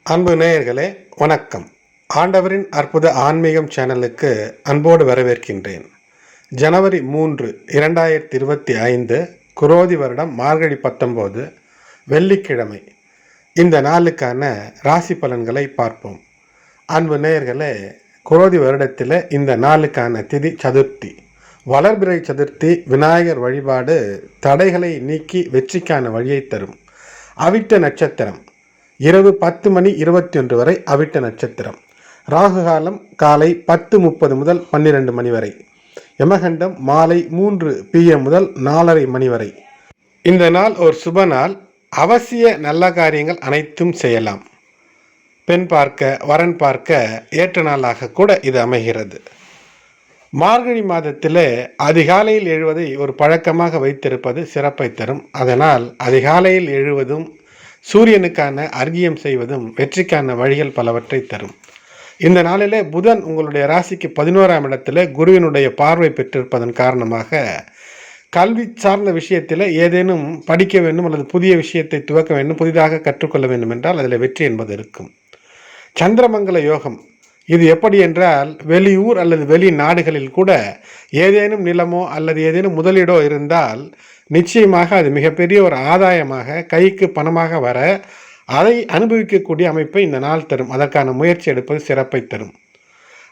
அன்பு நேயர்களே, வணக்கம். ஆண்டவரின் அற்புத ஆன்மீகம் சேனலுக்கு அன்போடு வரவேற்கின்றேன். ஜனவரி 3, 2025 குரோதி வருடம் மார்கழி 19 வெள்ளிக்கிழமை. இந்த நாளுக்கான ராசி பலன்களை பார்ப்போம். அன்பு நேயர்களே, குரோதி வருடத்தில் இந்த நாளுக்கான திதி சதுர்த்தி. வளர்பிறை சதுர்த்தி விநாயகர் வழிபாடு தடைகளை நீக்கி வெற்றிக்கான வழியை தரும். அவிட்ட நட்சத்திரம் இரவு 10:21 வரை அவிட்ட நட்சத்திரம். ராகு காலம் காலை 10:30 முதல் 12 மணி வரை. யமகண்டம் மாலை 3 PM முதல் 4:30 மணி வரை. இந்த நாள் ஒரு சுப நாள். அவசிய நல்ல காரியங்கள் அனைத்தும் செய்யலாம். பெண் பார்க்க, வரன் பார்க்க ஏற்ற நாளாக கூட இது அமைகிறது. மார்கழி மாதத்தில் அதிகாலையில் எழுவதை ஒரு பழக்கமாக வைத்திருப்பது சிறப்பை தரும். அதனால் அதிகாலையில் எழுவதும் சூரியனுக்கான அர்க்கியம் செய்வதும் வெற்றிக்கான வழிகள் பலவற்றை தரும். இந்த நாளிலே புதன் உங்களுடைய ராசிக்கு 11ஆம் இடத்துல குருவினுடைய பார்வை பெற்றிருப்பதன் காரணமாக கல்வி சார்ந்த விஷயத்தில் ஏதேனும் படிக்க வேண்டும் அல்லது புதிய விஷயத்தை துவக்க வேண்டும், புதிதாக கற்றுக்கொள்ள வேண்டும் என்றால் அதில் வெற்றி என்பது இருக்கும். சந்திரமங்கல யோகம் இது எப்படி என்றால், வெளியூர் அல்லது வெளிநாடுகளில் கூட ஏதேனும் நிலமோ அல்லது ஏதேனும் முதலீடோ இருந்தால் நிச்சயமாக அது மிகப்பெரிய ஒரு ஆதாயமாக கைக்கு பணமாக வர அதை அனுபவிக்கக்கூடிய அமைப்பை இந்த நாள் தரும். அதற்கான முயற்சி எடுப்பது சிறப்பை தரும்.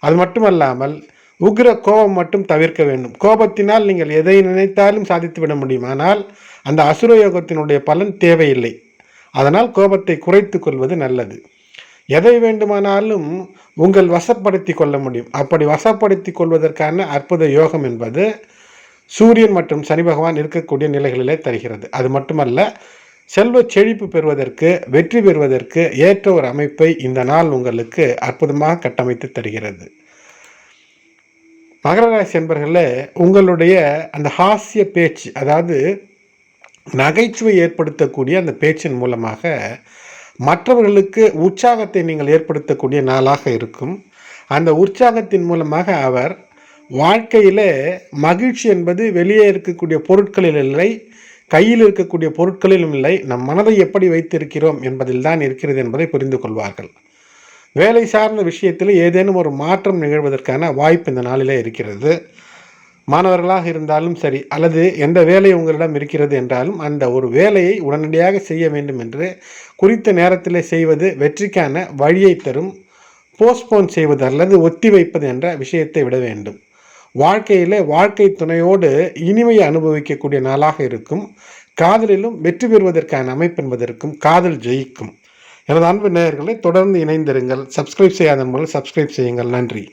அது மட்டுமல்லாமல் உக்ர கோபம் மட்டும் தவிர்க்க வேண்டும். கோபத்தினால் நீங்கள் எதை நினைத்தாலும் சாதித்து விட முடியும். ஆனால் அந்த அசுர யோகத்தினுடைய பலன் தேவையில்லை. அதனால் கோபத்தை குறைத்து கொள்வது நல்லது. எதை வேண்டுமானாலும் உங்கள் வசப்படுத்தி கொள்ள முடியும். அப்படி வசப்படுத்தி கொள்வதற்கான அற்புத யோகம் என்பது சூரியன் மற்றும் சனி பகவான் இருக்கக்கூடிய நிலைகளிலே தருகிறது. அது மட்டுமல்ல, செல்வ செழிப்பு பெறுவதற்கு, வெற்றி பெறுவதற்கு ஏற்ற ஒரு அமைப்பை இந்த நாள் உங்களுக்கு அற்புதமாக கட்டமைத்து தருகிறது. மகர ராசி என்பர்களே, உங்களுடைய அந்த ஹாஸ்ய பேச்சு, அதாவது நகைச்சுவை ஏற்படுத்தக்கூடிய அந்த பேச்சின் மூலமாக மற்றவர்களுக்கு உற்சாகத்தை நீங்கள் ஏற்படுத்தக்கூடிய நாளாக இருக்கும். அந்த உற்சாகத்தின் மூலமாக அவர் வாழ்க்கையில் மகிழ்ச்சி என்பது வெளியே இருக்கக்கூடிய பொருட்களில் இல்லை, கையில் இருக்கக்கூடிய பொருட்களிலும் இல்லை, நம் மனதை எப்படி வைத்திருக்கிறோம் என்பதில் தான் இருக்கிறது என்பதை புரிந்து கொள்வார்கள். வேலை சார்ந்த விஷயத்தில் ஏதேனும் ஒரு மாற்றம் நிகழ்வதற்கான வாய்ப்பு இந்த நாளிலே இருக்கிறது. மாணவர்களாக இருந்தாலும் சரி, அல்லது எந்த வேலை உங்களிடம் இருக்கிறது என்றாலும் அந்த ஒரு வேலையை உடனடியாக செய்ய வேண்டும் என்று குறித்த நேரத்தில் செய்வது வெற்றிக்கான வழியை தரும். போஸ்ட்போன் செய்வது அல்லது ஒத்தி வைப்பது என்ற விஷயத்தை விட வேண்டும். வாழ்க்கையில் வாழ்க்கை துணையோடு இனிமையை அனுபவிக்கக்கூடிய நாளாக இருக்கும். காதலிலும் வெற்றி பெறுவதற்கான அமைப்பு என்பதற்கும் காதல் ஜெயிக்கும். எனது அன்பு நேயர்களை தொடர்ந்து இணைந்திருங்கள். சப்ஸ்கிரைப் செய்யாத மூலம் சப்ஸ்கிரைப் செய்யுங்கள். நன்றி.